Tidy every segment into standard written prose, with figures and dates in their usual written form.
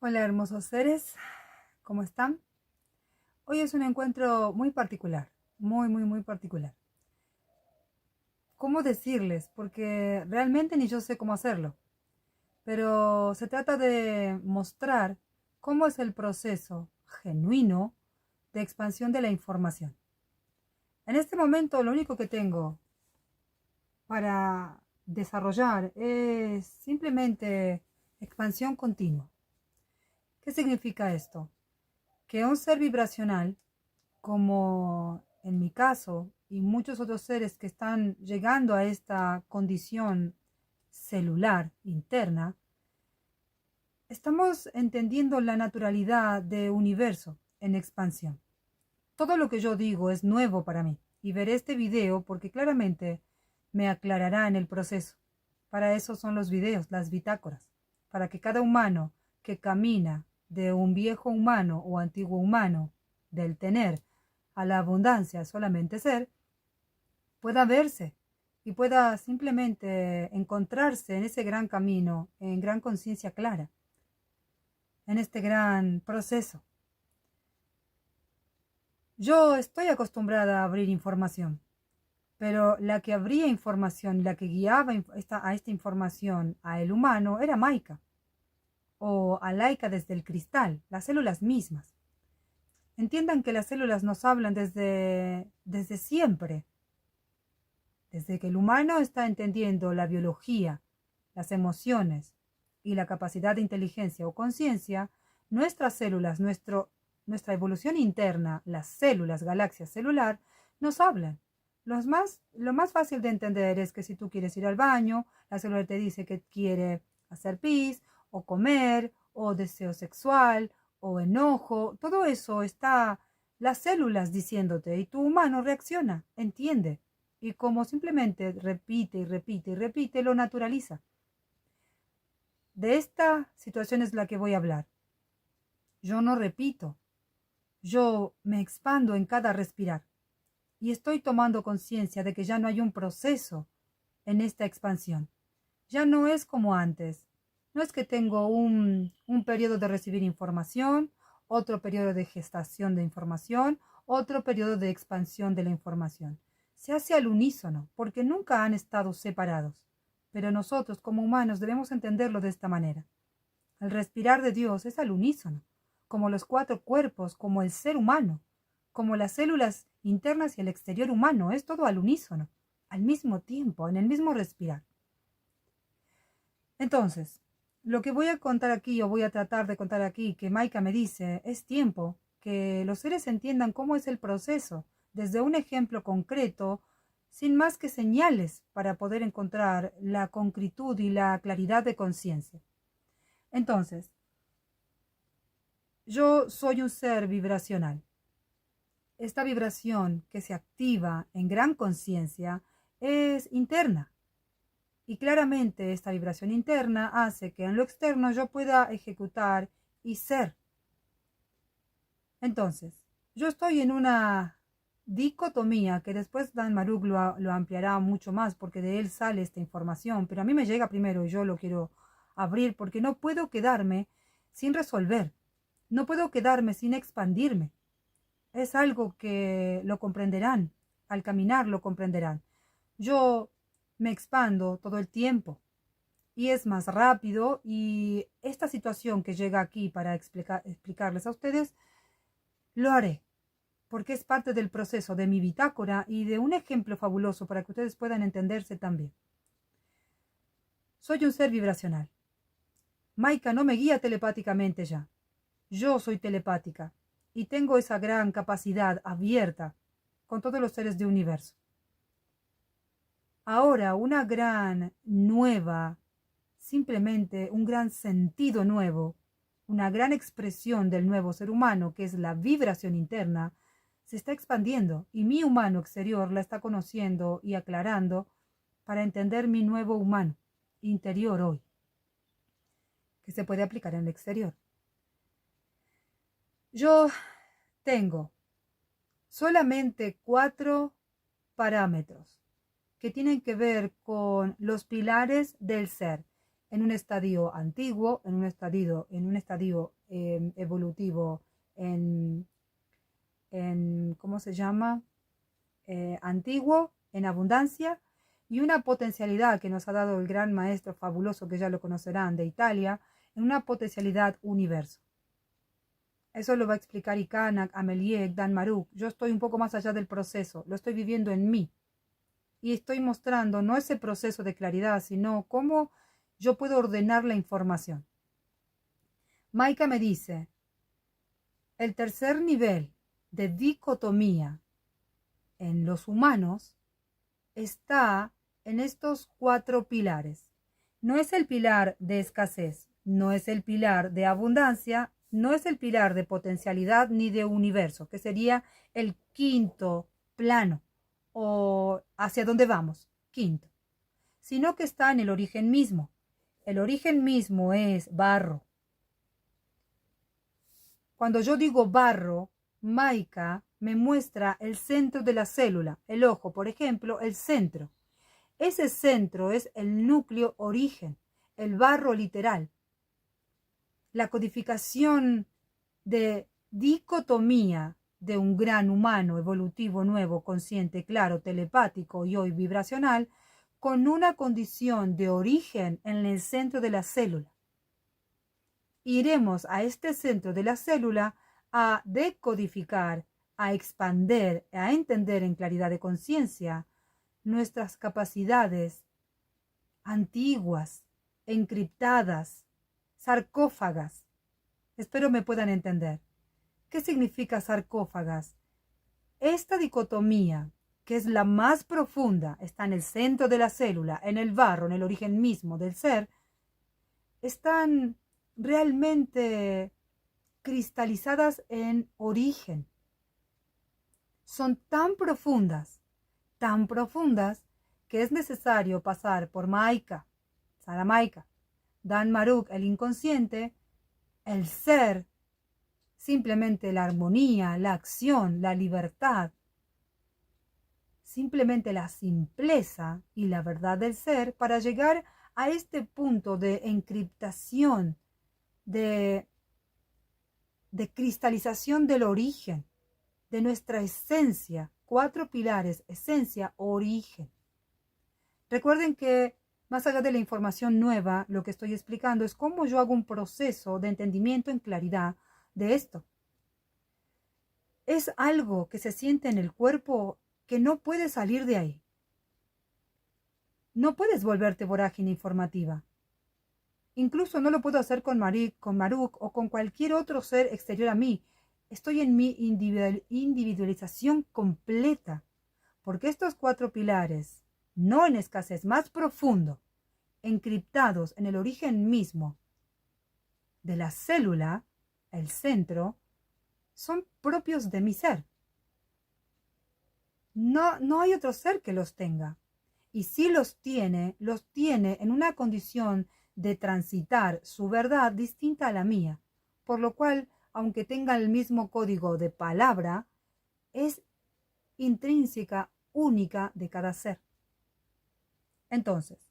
Hola hermosos seres, ¿cómo están? Hoy es un encuentro muy particular, muy particular. ¿Cómo decirles? Porque realmente ni yo sé cómo hacerlo, pero se trata de mostrar cómo es el proceso genuino de expansión de la información. En este momento lo único que tengo para desarrollar es simplemente expansión continua. ¿Qué significa esto? Que un ser vibracional, como en mi caso y muchos otros seres que están llegando a esta condición celular interna, estamos entendiendo la naturalidad de universo en expansión. Todo lo que yo digo es nuevo para mí y veré este video porque claramente me aclarará en el proceso. Para eso son los videos, las bitácoras, para que cada humano que camina de un viejo humano o antiguo humano, del tener a la abundancia solamente ser, pueda verse y pueda simplemente encontrarse en ese gran camino, en gran conciencia clara, en este gran proceso. Yo estoy acostumbrada a abrir información, pero la que abría información, la que guiaba a esta información a el humano era Maika, o a Laika desde el cristal, las células mismas. Entiendan que las células nos hablan desde siempre, desde que el humano está entendiendo la biología, las emociones y la capacidad de inteligencia o conciencia, nuestras células, nuestra evolución interna, las células, galaxia celular, nos hablan. Lo más fácil de entender es que si tú quieres ir al baño, la célula te dice que quiere hacer pis, o comer, o deseo sexual, o enojo. Todo eso está las células diciéndote y tu humano reacciona, entiende. Y como simplemente repite y repite y repite, lo naturaliza. De esta situación es la que voy a hablar. Yo no repito, yo me expando en cada respirar y estoy tomando conciencia de que ya no hay un proceso en esta expansión. Ya no es como antes. No es que tengo un periodo de recibir información, otro periodo de gestación de información, otro periodo de expansión de la información. Se hace al unísono, porque nunca han estado separados. Pero nosotros como humanos debemos entenderlo de esta manera. El respirar de Dios es al unísono, como los cuatro cuerpos, como el ser humano, como las células internas y el exterior humano, es todo al unísono, al mismo tiempo, en el mismo respirar. Entonces, lo que voy a contar aquí, o voy a tratar de contar aquí, que Maika me dice, es tiempo que los seres entiendan cómo es el proceso, desde un ejemplo concreto, sin más que señales para poder encontrar la concretud y la claridad de conciencia. Entonces, yo soy un ser vibracional. Esta vibración que se activa en gran conciencia es interna. Y claramente esta vibración interna hace que en lo externo yo pueda ejecutar y ser. Entonces, yo estoy en una dicotomía que después Dan Maruk lo ampliará mucho más porque de él sale esta información, pero a mí me llega primero y yo lo quiero abrir porque no puedo quedarme sin resolver, no puedo quedarme sin expandirme. Es algo que lo comprenderán, al caminar lo comprenderán. Yo me expando todo el tiempo y es más rápido y esta situación que llega aquí para explicarles a ustedes, lo haré porque es parte del proceso de mi bitácora y de un ejemplo fabuloso para que ustedes puedan entenderse también. Soy un ser vibracional. Maika no me guía telepáticamente ya. Yo soy telepática y tengo esa gran capacidad abierta con todos los seres del universo. Ahora una gran nueva, simplemente un gran sentido nuevo, una gran expresión del nuevo ser humano, que es la vibración interna, se está expandiendo y mi humano exterior la está conociendo y aclarando para entender mi nuevo humano interior hoy, que se puede aplicar en el exterior. Yo tengo solamente 4 parámetros que tienen que ver con los pilares del ser en un estadio antiguo, en un estadio evolutivo, ¿cómo se llama? Antiguo, en abundancia, y una potencialidad que nos ha dado el gran maestro fabuloso, que ya lo conocerán, de Italia, en una potencialidad universo. Eso lo va a explicar Ikanak, Ameliek, Dan Maruk. Yo estoy un poco más allá del proceso, lo estoy viviendo en mí. Y estoy mostrando no ese proceso de claridad, sino cómo yo puedo ordenar la información. Maika me dice, el tercer nivel de dicotomía en los humanos está en estos 4 pilares. No es el pilar de escasez, no es el pilar de abundancia, no es el pilar de potencialidad ni de universo, que sería el quinto plano o hacia dónde vamos, quinto, sino que está en el origen mismo. El origen mismo es barro. Cuando yo digo barro, Maika me muestra el centro de la célula, el ojo, por ejemplo, el centro. Ese centro es el núcleo origen, el barro literal. La codificación de dicotomía de un gran humano evolutivo nuevo, consciente, claro, telepático y hoy vibracional, con una condición de origen en el centro de la célula. Iremos a este centro de la célula a decodificar, a expander, a entender en claridad de conciencia nuestras capacidades antiguas, encriptadas, sarcófagas. Espero me puedan entender. ¿Qué significa sarcófagas? Esta dicotomía, que es la más profunda, está en el centro de la célula, en el barro, en el origen mismo del ser, están realmente cristalizadas en origen. Son tan profundas, que es necesario pasar por Maika, Sara Maika, Dan Maruk, el inconsciente, el ser, simplemente la armonía, la acción, la libertad, simplemente la simpleza y la verdad del ser para llegar a este punto de encriptación, de cristalización del origen, de nuestra esencia. 4 pilares: esencia, origen. Recuerden que más allá de la información nueva, lo que estoy explicando es cómo yo hago un proceso de entendimiento en claridad de esto. Es algo que se siente en el cuerpo que no puede salir de ahí. No puedes volverte vorágine informativa. Incluso no lo puedo hacer con Maruk o con cualquier otro ser exterior a mí. Estoy en mi individualización completa, porque estos 4 pilares, no en escasez, más profundo, encriptados en el origen mismo de la célula, el centro, son propios de mi ser. No hay otro ser que los tenga. Y si los tiene en una condición de transitar su verdad distinta a la mía, por lo cual, aunque tenga el mismo código de palabra, es intrínseca, única de cada ser. Entonces,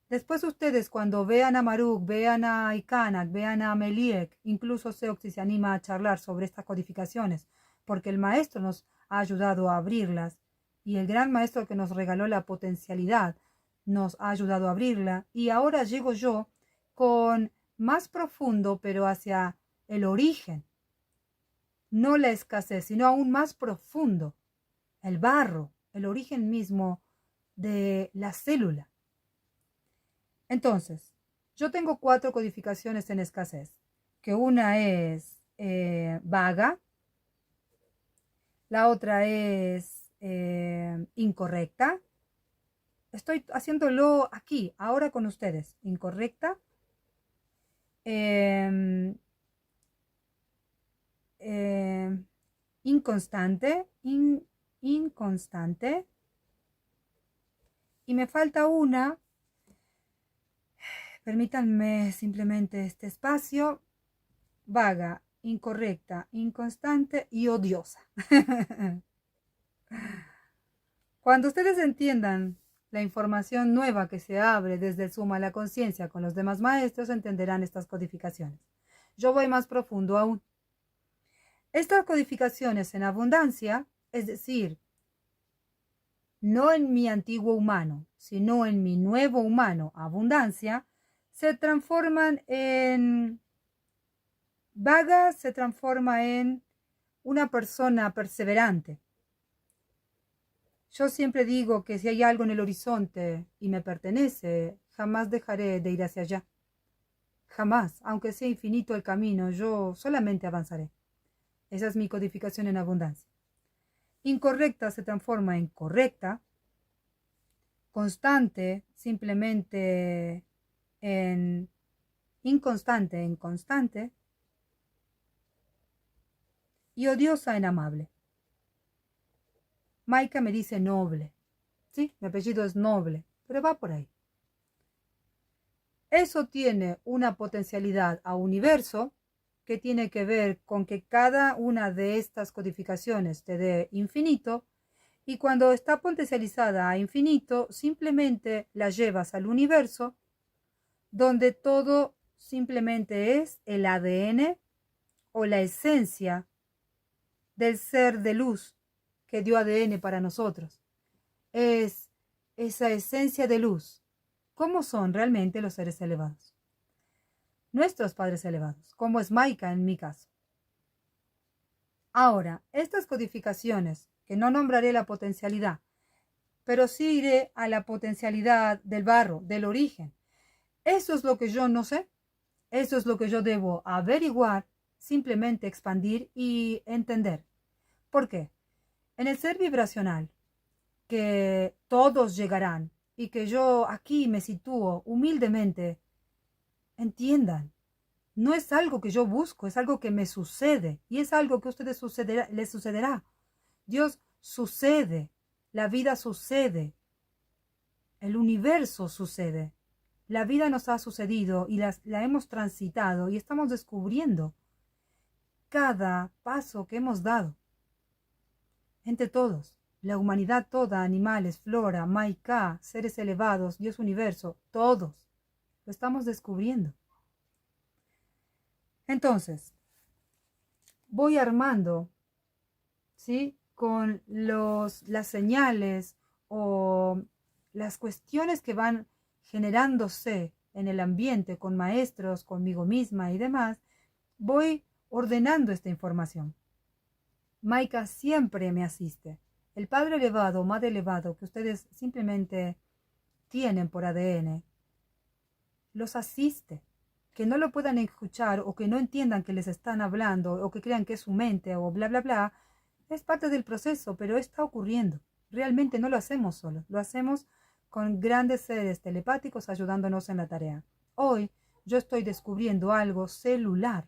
después ustedes cuando vean a Maruk, vean a Ikanak, vean a Meliek, incluso Seoxy se anima a charlar sobre estas codificaciones, porque el maestro nos ha ayudado a abrirlas, y el gran maestro que nos regaló la potencialidad nos ha ayudado a abrirla, y ahora llego yo con más profundo, pero hacia el origen, no la escasez, sino aún más profundo, el barro, el origen mismo de la célula. Entonces, yo tengo 4 codificaciones en escasez, que una es vaga, la otra es incorrecta. Estoy haciéndolo aquí, ahora con ustedes. Incorrecta. Inconstante. Inconstante. Y me falta una. Permítanme simplemente este espacio. Vaga, incorrecta, inconstante y odiosa. Cuando ustedes entiendan la información nueva que se abre desde el suma a la conciencia con los demás maestros entenderán estas codificaciones. Yo voy más profundo aún. Estas codificaciones en abundancia, es decir, no en mi antiguo humano, sino en mi nuevo humano, abundancia, se transforman en... Vaga se transforma en una persona perseverante. Yo siempre digo que si hay algo en el horizonte y me pertenece, jamás dejaré de ir hacia allá. Jamás, aunque sea infinito el camino, yo solamente avanzaré. Esa es mi codificación en abundancia. Incorrecta se transforma en correcta. Constante simplemente en inconstante, en constante. Y odiosa en amable. Maika me dice noble. Sí, mi apellido es noble, pero va por ahí. Eso tiene una potencialidad a universo que tiene que ver con que cada una de estas codificaciones te dé infinito, y cuando está potencializada a infinito, simplemente la llevas al universo, donde todo simplemente es el ADN o la esencia del ser de luz que dio ADN para nosotros. Es esa esencia de luz. ¿Cómo son realmente los seres elevados? Nuestros padres elevados, como es Maika en mi caso. Ahora, estas codificaciones, que no nombraré la potencialidad, pero sí iré a la potencialidad del barro, del origen. Eso es lo que yo no sé. Eso es lo que yo debo averiguar, simplemente expandir y entender. ¿Por qué? En el ser vibracional, que todos llegarán y que yo aquí me sitúo humildemente, entiendan, no es algo que yo busco, es algo que me sucede y es algo que a ustedes les sucederá. Dios sucede, la vida sucede, el universo sucede. La vida nos ha sucedido y la hemos transitado y estamos descubriendo cada paso que hemos dado. Entre todos, la humanidad toda, animales, flora, Maika, seres elevados, Dios universo, todos, lo estamos descubriendo. Entonces, voy armando, ¿sí?, con las señales o las cuestiones que van generándose en el ambiente con maestros, conmigo misma y demás, voy ordenando esta información. Maika siempre me asiste. El Padre elevado, Madre elevado, que ustedes simplemente tienen por ADN, los asiste. Que no lo puedan escuchar o que no entiendan que les están hablando o que crean que es su mente o bla, bla, bla, es parte del proceso, pero está ocurriendo. Realmente no lo hacemos solos, lo hacemos con grandes seres telepáticos ayudándonos en la tarea. Hoy yo estoy descubriendo algo celular.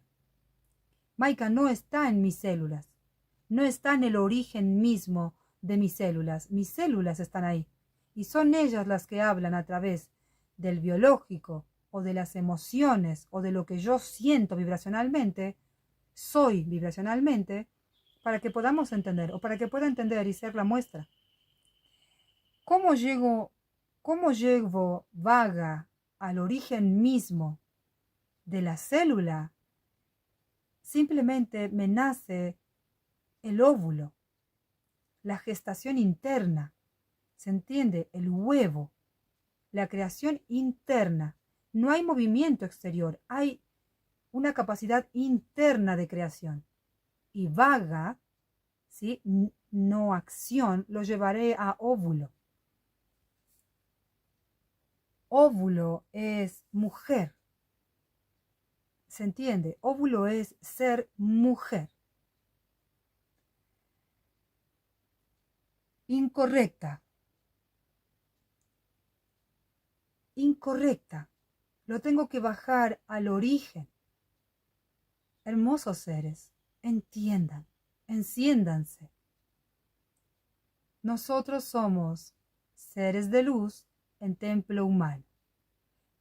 Maika no está en mis células, no está en el origen mismo de mis células están ahí, y son ellas las que hablan a través del biológico, o de las emociones, o de lo que yo siento vibracionalmente, soy vibracionalmente, para que podamos entender, o para que pueda entender y ser la muestra. ¿Cómo llego vaga al origen mismo de la célula? Simplemente me nace el óvulo, la gestación interna, ¿se entiende? El huevo, la creación interna. No hay movimiento exterior, hay una capacidad interna de creación. Y vaga, ¿sí?, no acción, lo llevaré a óvulo. Óvulo es mujer. ¿Se entiende? Óvulo es ser mujer. Incorrecta. Incorrecta. Lo tengo que bajar al origen. Hermosos seres, entiendan, enciéndanse. Nosotros somos seres de luz en templo humano.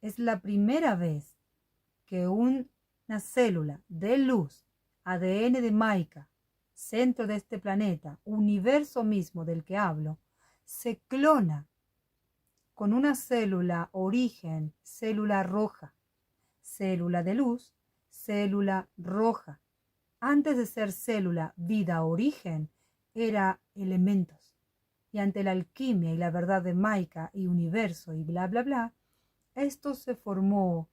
Es la primera vez que una célula de luz, ADN de Maika, centro de este planeta, universo mismo del que hablo, se clona con una célula origen, célula roja, célula de luz, célula roja. Antes de ser célula, vida, origen, era elementos. Y ante la alquimia y la verdad de Maika y universo y bla, bla, bla, esto se formó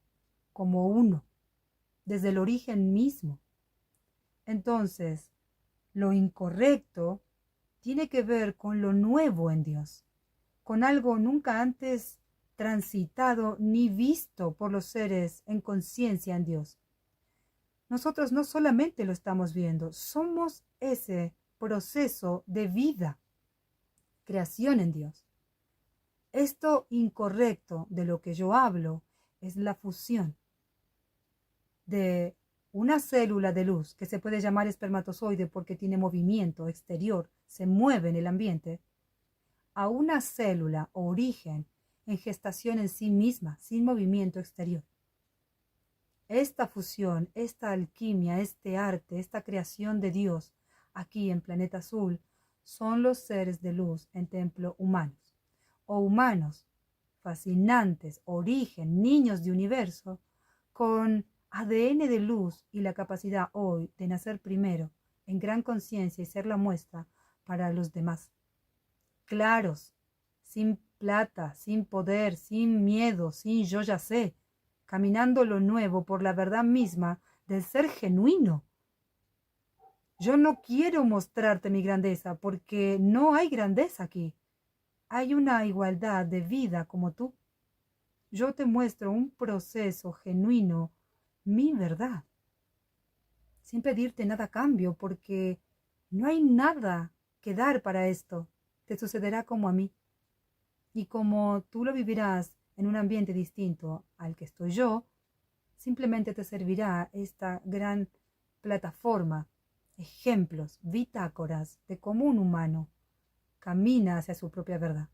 como uno, desde el origen mismo. Entonces, lo incorrecto tiene que ver con lo nuevo en Dios, con algo nunca antes transitado ni visto por los seres en conciencia en Dios. Nosotros no solamente lo estamos viendo, somos ese proceso de vida, creación en Dios. Esto incorrecto de lo que yo hablo es la fusión de una célula de luz, que se puede llamar espermatozoide porque tiene movimiento exterior, se mueve en el ambiente, a una célula o origen en gestación en sí misma, sin movimiento exterior. Esta fusión, esta alquimia, este arte, esta creación de Dios aquí en Planeta Azul son los seres de luz en templo humanos, o humanos fascinantes, origen, niños de universo, con ADN de luz y la capacidad hoy de nacer primero en gran conciencia y ser la muestra para los demás. Claros, sin plata, sin poder, sin miedo, sin yo ya sé, caminando lo nuevo por la verdad misma del ser genuino. Yo no quiero mostrarte mi grandeza porque no hay grandeza aquí. Hay una igualdad de vida como tú. Yo te muestro un proceso genuino, mi verdad, sin pedirte nada a cambio porque no hay nada que dar para esto. Te sucederá como a mí. Y como tú lo vivirás en un ambiente distinto al que estoy yo, simplemente te servirá esta gran plataforma, ejemplos, bitácoras de cómo un humano camina hacia su propia verdad.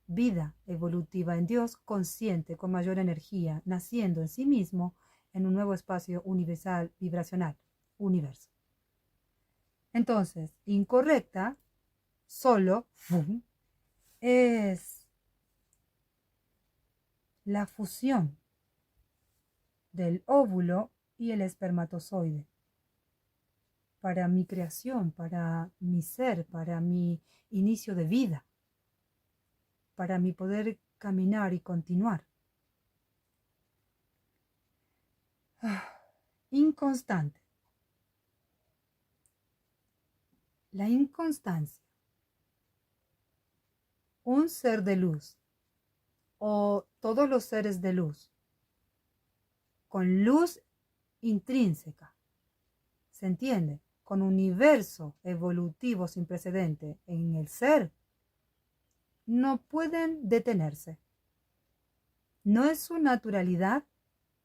Vida evolutiva en Dios, consciente, con mayor energía, naciendo en sí mismo en un nuevo espacio universal, vibracional, universo. Entonces, incorrecta, solo, es la fusión del óvulo y el espermatozoide para mi creación, para mi ser, para mi inicio de vida, para mi poder caminar y continuar. Inconstante. La inconstancia. Un ser de luz o todos los seres de luz con luz intrínseca, ¿se entiende? Con universo evolutivo sin precedente en el ser, no pueden detenerse. No es su naturalidad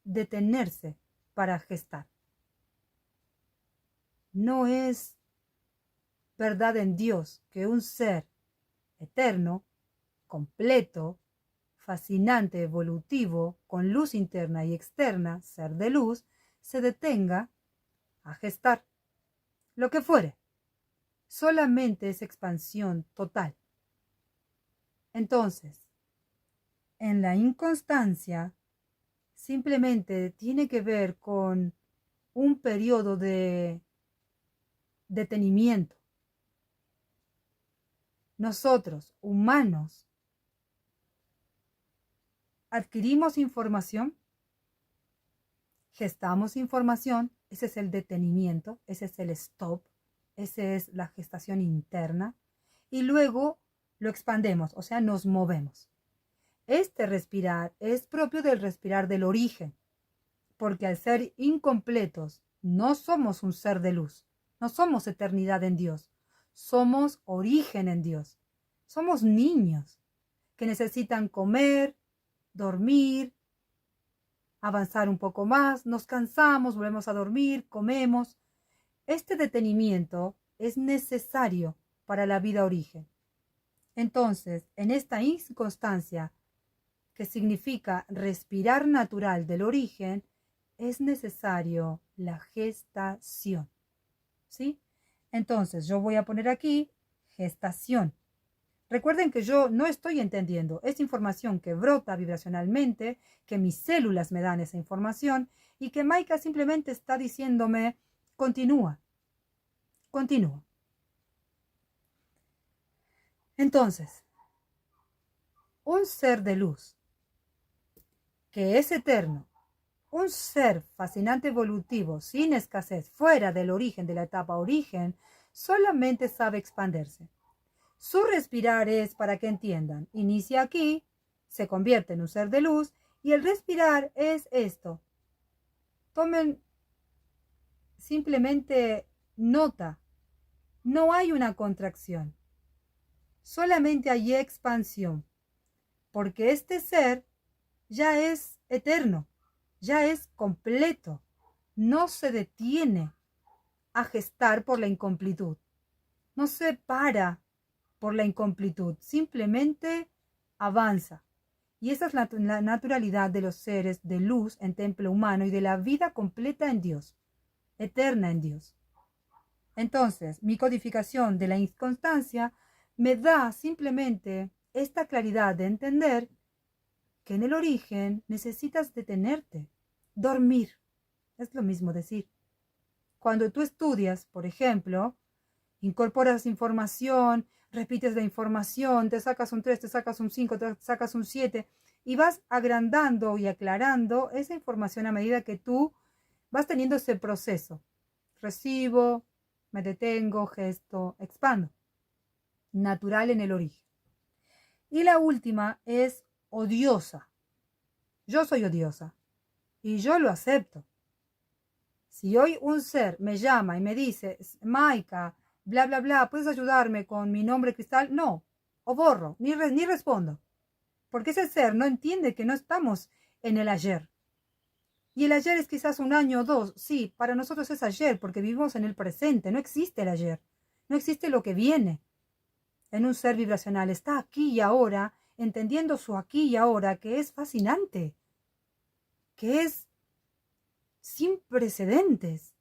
detenerse para gestar. No es verdad en Dios que un ser eterno, completo, fascinante, evolutivo, con luz interna y externa, ser de luz, se detenga a gestar. Lo que fuere, solamente es expansión total. Entonces, en la inconstancia, simplemente tiene que ver con un periodo de detenimiento. Nosotros, humanos, adquirimos información, gestamos información, ese es el detenimiento, ese es el stop, esa es la gestación interna, y luego lo expandemos, o sea, nos movemos. Este respirar es propio del respirar del origen, porque al ser incompletos no somos un ser de luz, no somos eternidad en Dios, somos origen en Dios, somos niños que necesitan comer, dormir, avanzar un poco más, nos cansamos, volvemos a dormir, comemos. Este detenimiento es necesario para la vida origen. Entonces, en esta inconstancia, que significa respirar natural del origen, es necesario la gestación. ¿Sí? Entonces, yo voy a poner aquí gestación. Recuerden que yo no estoy entendiendo. Es información que brota vibracionalmente, que mis células me dan esa información y que Maika simplemente está diciéndome, continúa, continúa. Entonces, un ser de luz que es eterno, un ser fascinante evolutivo, sin escasez, fuera del origen de la etapa origen, solamente sabe expandirse. Su respirar es, para que entiendan, inicia aquí, se convierte en un ser de luz, y el respirar es esto. Tomen simplemente nota, no hay una contracción, solamente hay expansión, porque este ser ya es eterno, ya es completo, no se detiene a gestar por la incompletud, no se para por la incompletud, simplemente avanza. Y esa es la naturalidad de los seres de luz en templo humano y de la vida completa en Dios, eterna en Dios. Entonces, mi codificación de la inconstancia me da simplemente esta claridad de entender que en el origen necesitas detenerte, dormir. Es lo mismo decir. Cuando tú estudias, por ejemplo, incorporas información, repites la información, te sacas un 3, te sacas un 5, te sacas un 7 y vas agrandando y aclarando esa información a medida que tú vas teniendo ese proceso. Recibo, me detengo, gesto, expando. Natural en el origen. Y la última es odiosa. Yo soy odiosa y yo lo acepto. Si hoy un ser me llama y me dice, Maika, bla, bla, bla, ¿puedes ayudarme con mi nombre cristal? No, o borro, ni respondo. Porque ese ser no entiende que no estamos en el ayer. Y el ayer es quizás un año o dos. Sí, para nosotros es ayer porque vivimos en el presente. No existe el ayer. No existe lo que viene. En un ser vibracional está aquí y ahora, entendiendo su aquí y ahora, que es fascinante, que es sin precedentes.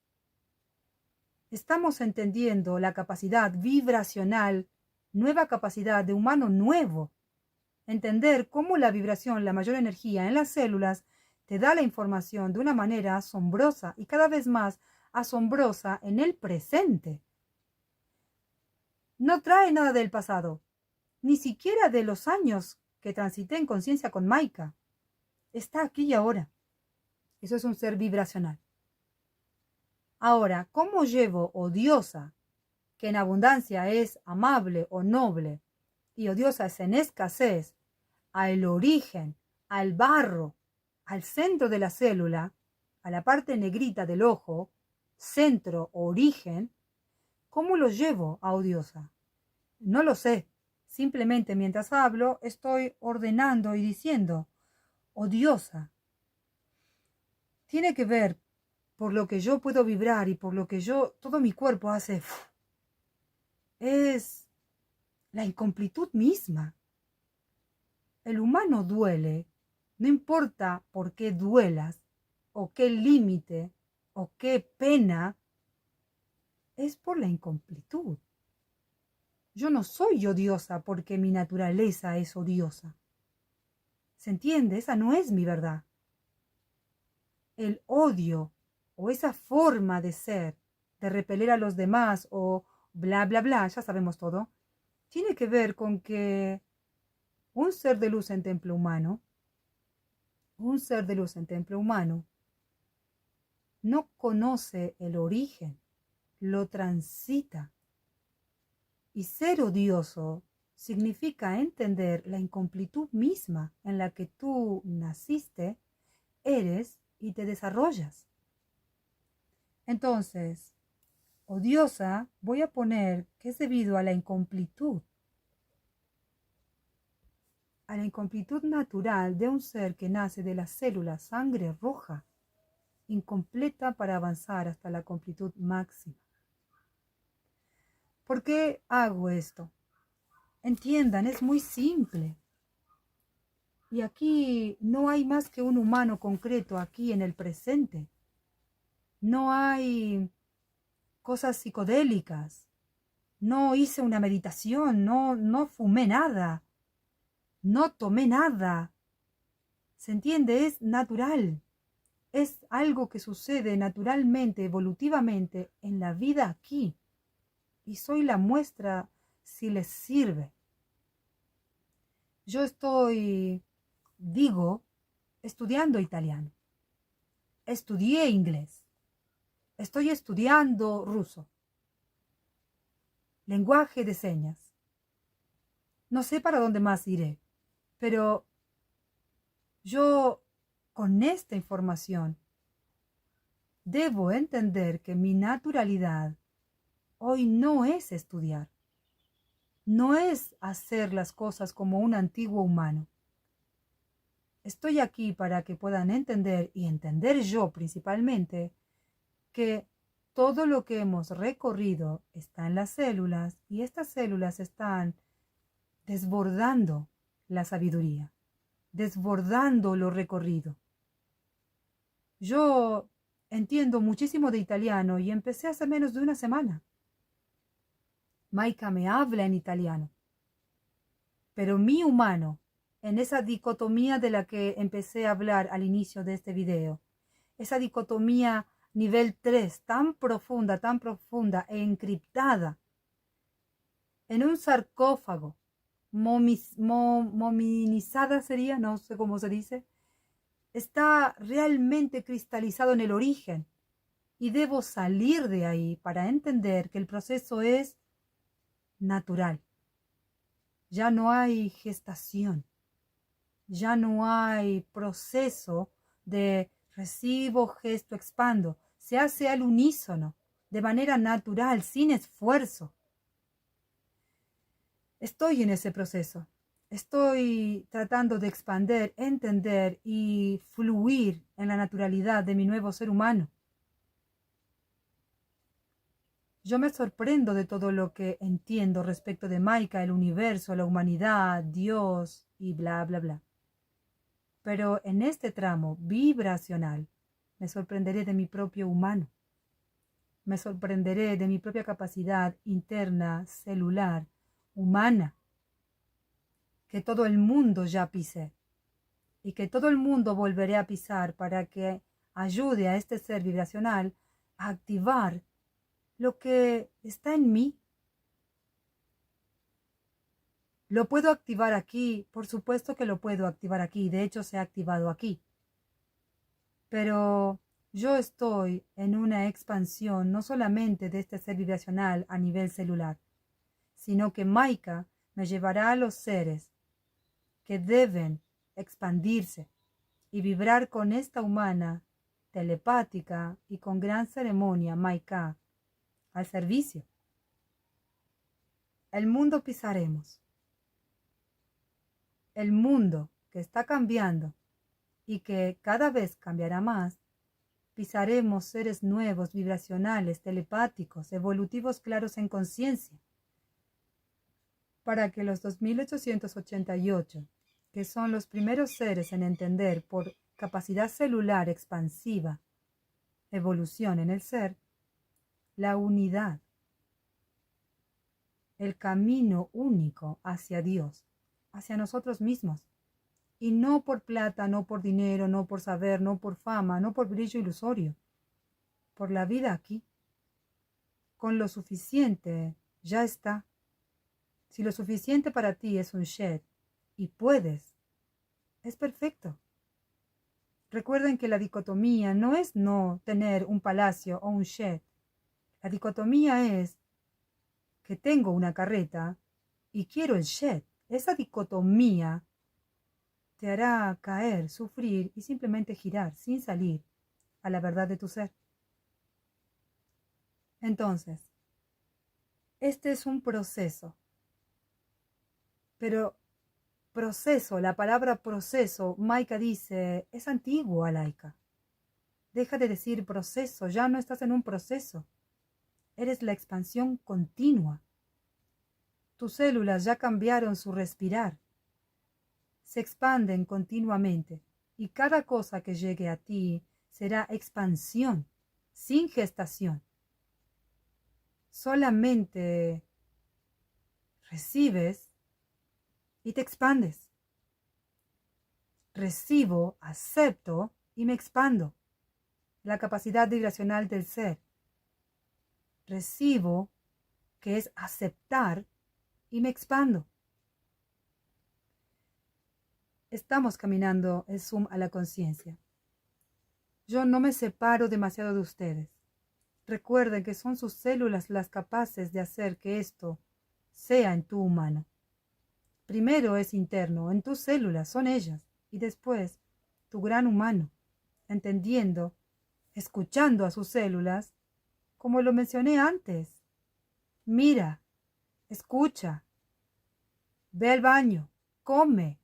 Estamos entendiendo la capacidad vibracional, nueva capacidad de humano nuevo. Entender cómo la vibración, la mayor energía en las células, te da la información de una manera asombrosa y cada vez más asombrosa en el presente. No trae nada del pasado, ni siquiera de los años que transité en conciencia con Maika. Está aquí y ahora. Eso es un ser vibracional. Ahora, ¿cómo llevo odiosa, que en abundancia es amable o noble, y odiosa es en escasez, al origen, al barro, al centro de la célula, a la parte negrita del ojo, centro o origen? ¿Cómo lo llevo a odiosa? No lo sé. Simplemente mientras hablo estoy ordenando y diciendo, odiosa. Tiene que ver por lo que yo puedo vibrar y por lo que todo mi cuerpo hace. Es la incompletud misma. El humano duele, no importa por qué duelas, o qué límite, o qué pena, es por la incompletud. Yo no soy odiosa porque mi naturaleza es odiosa. ¿Se entiende? Esa no es mi verdad. El odio o esa forma de ser, de repeler a los demás o bla, bla, bla, ya sabemos todo, tiene que ver con que un ser de luz en templo humano, no conoce el origen, lo transita. Y ser odioso significa entender la incompletud misma en la que tú naciste, eres y te desarrollas. Entonces, odiosa voy a poner que es debido a la incompletud natural de un ser que nace de la célula sangre roja, incompleta para avanzar hasta la completud máxima. ¿Por qué hago esto? Entiendan, es muy simple. Y aquí no hay más que un humano concreto aquí en el presente. No hay cosas psicodélicas. no hice una meditación, no fumé nada, no tomé nada. ¿Se entiende? Es natural. Es algo que sucede naturalmente, evolutivamente en la vida aquí. Y soy la muestra si les sirve. Yo digo, estudiando italiano. Estudié inglés. Estoy estudiando ruso. Lenguaje de señas. No sé para dónde más iré, pero yo, con esta información, debo entender que mi naturalidad hoy no es estudiar, no es hacer las cosas como un antiguo humano. Estoy aquí para que puedan entender, y entender yo principalmente, que todo lo que hemos recorrido está en las células y estas células están desbordando la sabiduría, desbordando lo recorrido. Yo entiendo muchísimo de italiano y empecé hace menos de una semana. Maika me habla en italiano, pero mi humano, en esa dicotomía de la que empecé a hablar al inicio de este video, esa dicotomía nivel 3, tan profunda e encriptada, en un sarcófago, mominizada sería, no sé cómo se dice, está realmente cristalizado en el origen y debo salir de ahí para entender que el proceso es natural. Ya no hay gestación, ya no hay proceso de recibo, gesto, expando. Se hace al unísono, de manera natural, sin esfuerzo. Estoy en ese proceso. Estoy tratando de expander, entender y fluir en la naturalidad de mi nuevo ser humano. Yo me sorprendo de todo lo que entiendo respecto de Maika, el universo, la humanidad, Dios y bla, bla, bla. Pero en este tramo vibracional me sorprenderé de mi propio humano. Me sorprenderé de mi propia capacidad interna, celular, humana, que todo el mundo ya pisé y que todo el mundo volveré a pisar para que ayude a este ser vibracional a activar lo que está en mí. ¿Lo puedo activar aquí? Por supuesto que lo puedo activar aquí. De hecho, se ha activado aquí. Pero yo estoy en una expansión no solamente de este ser vibracional a nivel celular, sino que Maika me llevará a los seres que deben expandirse y vibrar con esta humana telepática y con gran ceremonia Maika al servicio. El mundo pisaremos. El mundo que está cambiando y que cada vez cambiará más, pisaremos seres nuevos, vibracionales, telepáticos, evolutivos claros en conciencia, para que los 2888, que son los primeros seres en entender por capacidad celular expansiva, evolución en el ser, la unidad, el camino único hacia Dios, hacia nosotros mismos, y no por plata, no por dinero, no por saber, no por fama, no por brillo ilusorio, por la vida aquí. Con lo suficiente ya está. Si lo suficiente para ti es un shed y puedes, es perfecto. Recuerden que la dicotomía no es no tener un palacio o un shed. La dicotomía es que tengo una carreta y quiero el shed. Esa dicotomía te hará caer, sufrir y simplemente girar sin salir a la verdad de tu ser. Entonces, este es un proceso. Pero proceso, la palabra proceso, Maika dice, es antigua, Laika. Deja de decir proceso, ya no estás en un proceso. Eres la expansión continua. Tus células ya cambiaron su respirar. Se expanden continuamente y cada cosa que llegue a ti será expansión, sin gestación. Solamente recibes y te expandes. Recibo, acepto y me expando. La capacidad vibracional del ser. Recibo, que es aceptar, y me expando. Estamos caminando el zoom a la conciencia. Yo no me separo demasiado de ustedes. Recuerden que son sus células las capaces de hacer que esto sea en tu humano. Primero es interno, en tus células, son ellas, y después tu gran humano, entendiendo, escuchando a sus células, como lo mencioné antes. Mira, escucha, ve al baño, come,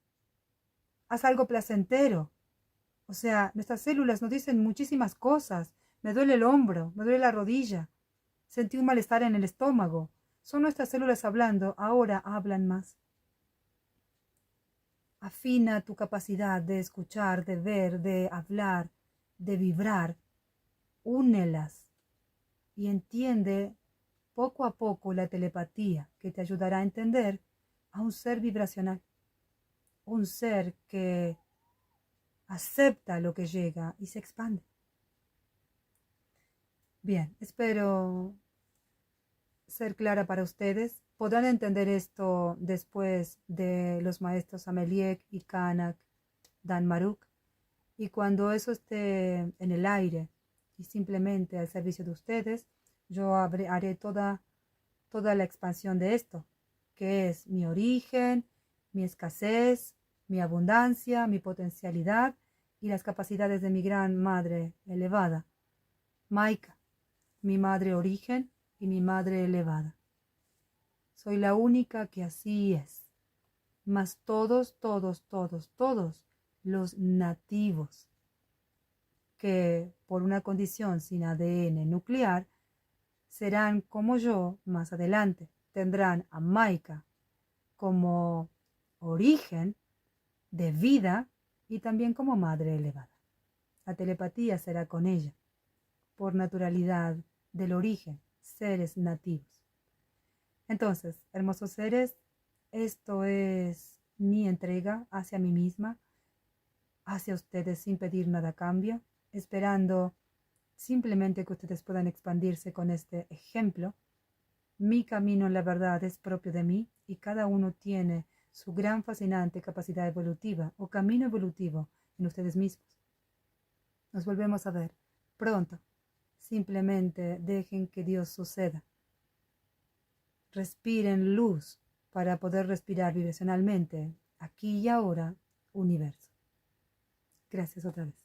haz algo placentero. O sea, nuestras células nos dicen muchísimas cosas. Me duele el hombro, me duele la rodilla, sentí un malestar en el estómago. Son nuestras células hablando, ahora hablan más. Afina tu capacidad de escuchar, de ver, de hablar, de vibrar. Únelas y entiende poco a poco la telepatía que te ayudará a entender a un ser vibracional. Un ser que acepta lo que llega y se expande. Bien, espero ser clara para ustedes. Podrán entender esto después de los maestros Ameliek y Kanak, Dan Maruk. Y cuando eso esté en el aire y simplemente al servicio de ustedes, yo haré toda la expansión de esto, que es mi origen, mi escasez, mi abundancia, mi potencialidad y las capacidades de mi gran madre elevada, Maika, mi madre origen y mi madre elevada. Soy la única que así es, mas todos los nativos que por una condición sin ADN nuclear serán como yo más adelante. Tendrán a Maika como origen de vida y también como madre elevada. La telepatía será con ella, por naturalidad del origen, seres nativos. Entonces, hermosos seres, esto es mi entrega hacia mí misma, hacia ustedes sin pedir nada a cambio, esperando simplemente que ustedes puedan expandirse con este ejemplo. Mi camino en la verdad es propio de mí y cada uno tiene su gran fascinante capacidad evolutiva o camino evolutivo en ustedes mismos. Nos volvemos a ver pronto. Simplemente dejen que Dios suceda. Respiren luz para poder respirar vibracionalmente aquí y ahora, universo. Gracias otra vez.